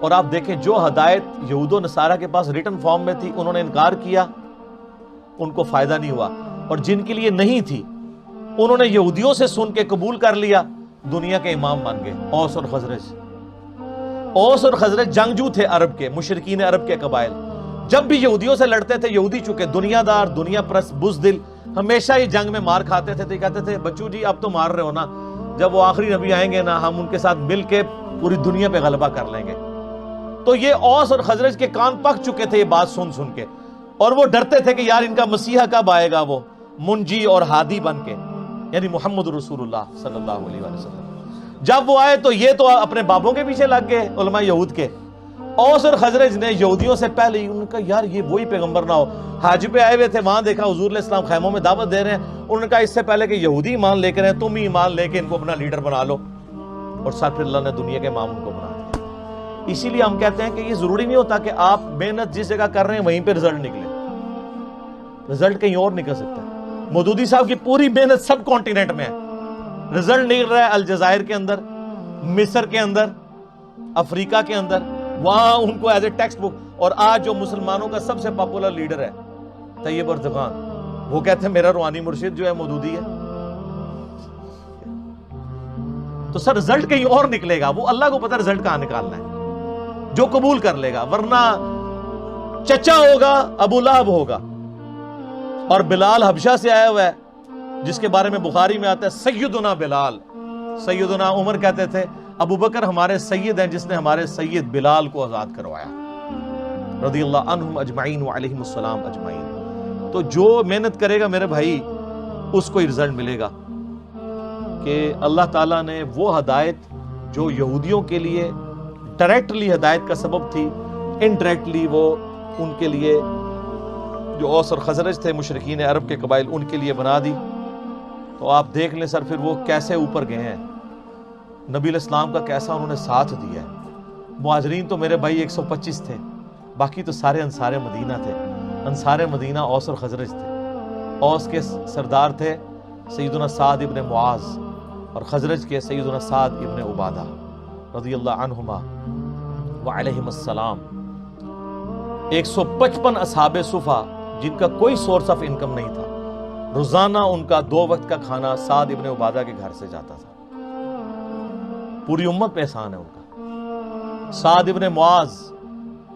اور آپ دیکھیں جو ہدایت یہود و نصارہ کے پاس ریٹن فارم میں تھی انہوں نے انکار کیا، ان کو فائدہ نہیں ہوا، اور جن کے لیے نہیں تھی انہوں نے یہودیوں سے سن کے قبول کر لیا، دنیا کے امام بن گئے۔ اوس اور خزرج، اوس اور خزرج جنگجو تھے عرب کے، مشرکین عرب کے قبائل، جب بھی یہودیوں سے لڑتے تھے، یہودی چکے دنیا دار، دنیا پرست، بزدل، ہمیشہ ہی جنگ میں مار کھاتے تھے، تو یہ کہتے تھے بچو جی اب تو مار رہے ہو نا، جب وہ آخری نبی آئیں گے نا ہم ان کے ساتھ مل کے پوری دنیا پہ غلبہ کر لیں گے۔ تو یہ اوس اور خزرج کے کان پک چکے تھے یہ بات سن سن کے، اور وہ ڈرتے تھے کہ یار ان کا مسیحا کب آئے گا، وہ منجی اور ہادی بن کے، یعنی محمد رسول اللہ صلی اللہ علیہ وآلہ وسلم۔ جب وہ آئے تو یہ تو اپنے بابوں کے پیچھے لگ گئے علماء یہود کے۔ اوس اور خزرج نے یہودیوں سے پہلے ہی ان کا یار یہ وہی پیغمبر نہ ہو، حج پہ آئے ہوئے تھے، وہاں دیکھا حضور علیہ السلام خیموں میں دعوت دے رہے ہیں، انہوں نے کہا اس سے پہلے کہ یہودی ایمان لے کر ہیں تم ہی ایمان لے کے ان کو اپنا لیڈر بنا لو، اور ساتھ پھر اللہ نے دنیا کے امام ان کو بنا دیا۔ اسی لیے ہم کہتے ہیں کہ یہ ضروری نہیں ہوتا کہ آپ محنت جس جگہ کر رہے ہیں وہیں پہ رزلٹ نکلے، رزلٹ کہیں اور نکل سکتا ہے۔ مودودی صاحب کی پوری محنت سب کانٹیننٹ میں ہے، رزلٹ نکل رہا ہے الجزائر کے اندر، مصر کے اندر، افریقہ کے اندر، وہاں ان کو ایز اے ٹیکسٹ بک۔ اور آج جو مسلمانوں کا سب سے پاپولر لیڈر ہے طیب اردگان، وہ کہتے ہیں میرا روحانی مرشد جو ہے مودودی ہے۔ تو سر رزلٹ کہیں اور نکلے گا، وہ اللہ کو پتہ رزلٹ کہاں نکالنا ہے، جو قبول کر لے گا، ورنہ چچا ہوگا ابو لہب ہوگا، اور بلال حبشہ سے آیا ہوا ہے جس کے بارے میں بخاری میں آتا ہے سیدنا بلال۔ سیدنا عمر کہتے تھے ابو بکر ہمارے سید ہیں جس نے ہمارے سید بلال کو آزاد کروایا، رضی اللہ عنہم اجمعین وعلیہم السلام اجمعین۔ تو جو محنت کرے گا میرے بھائی اس کو ہی رزلٹ ملے گا، کہ اللہ تعالیٰ نے وہ ہدایت جو یہودیوں کے لیے ڈائریکٹلی ہدایت کا سبب تھی، انڈائریکٹلی وہ ان کے لیے جو اوس اور خزرج تھے مشرکین عرب کے قبائل ان کے لیے بنا دی۔ تو آپ دیکھ لیں سر پھر وہ کیسے اوپر گئے ہیں، نبی علیہ السلام کا کیسا انہوں نے ساتھ دیا ہے۔ مہاجرین تو میرے بھائی 125 تھے، باقی تو سارے انصار مدینہ تھے۔ انصار مدینہ اوس اور خزرج تھے۔ اوس کے سردار تھے سیدنا سعد ابن معاذ، اور خزرج کے سیدنا سعد ابن عبادہ رضی اللہ عنہما وعلیہم السلام۔ 155 اصحاب صفا جن کا کوئی سورس آف انکم نہیں تھا، روزانہ ان کا 2 وقت کا کھانا سعد ابن عبادہ کے گھر سے جاتا تھا۔ پوری امت پہ احسان ہے ان کا۔ سعد ابن معاذ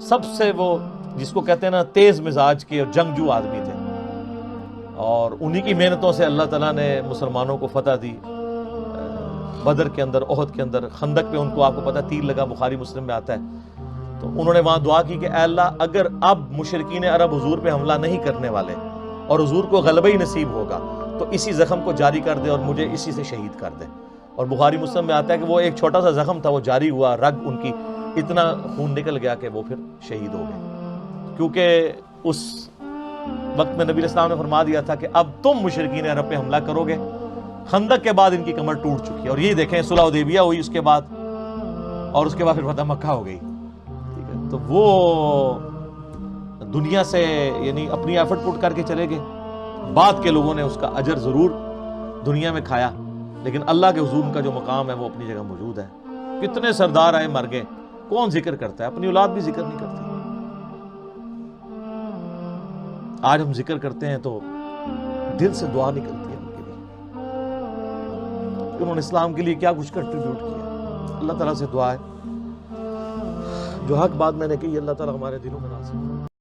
سب سے وہ جس کو کہتے ہیں نا تیز مزاج کے اور جنگجو آدمی تھے، اور انہی کی محنتوں سے اللہ تعالیٰ نے مسلمانوں کو فتح دی۔ بدر کے اندر، احد کے اندر، خندق پہ ان کو آپ کو پتہ تیر لگا، بخاری مسلم میں آتا ہے۔ تو انہوں نے وہاں دعا کی کہ اے اللہ اگر اب مشرکین عرب حضور پہ حملہ نہیں کرنے والے اور حضور کو غلبہ ہی نصیب ہوگا تو اسی زخم کو جاری کر دے اور مجھے اسی سے شہید کر دے۔ اور بخاری مسلم میں آتا ہے کہ وہ ایک چھوٹا سا زخم تھا، وہ جاری ہوا، رگ ان کی اتنا خون نکل گیا کہ وہ پھر شہید ہو گئے، کیونکہ اس وقت میں نبی علیہ السلام نے فرما دیا تھا کہ اب تم مشرکین عرب پہ حملہ کرو گے۔ خندق کے بعد ان کی کمر ٹوٹ چکی ہے، اور یہ دیکھیں صلح حدیبیہ ہوئی اس کے بعد، اور اس کے بعد پھر فتح مکہ ہو گئی۔ ٹھیک ہے، تو وہ دنیا سے یعنی اپنی ایفرٹ پٹ کر کے چلے گئے، بعد کے لوگوں نے اس کا اجر ضرور دنیا میں کھایا، لیکن اللہ کے حضور ان کا جو مقام ہے وہ اپنی جگہ موجود ہے۔ کتنے سردار آئے مر گئے، کون ذکر کرتا ہے؟ اپنی اولاد بھی ذکر نہیں کرتی۔ آج ہم ذکر کرتے ہیں تو دل سے دعا نکلتی ہے ان کے لیے، انہوں نے اسلام کے لیے کیا کچھ کنٹریبیوٹ کیا۔ اللہ تعالیٰ سے دعا ہے جو حق بات میں نے کہی اللہ تعالیٰ ہمارے دلوں میں نازل کرے۔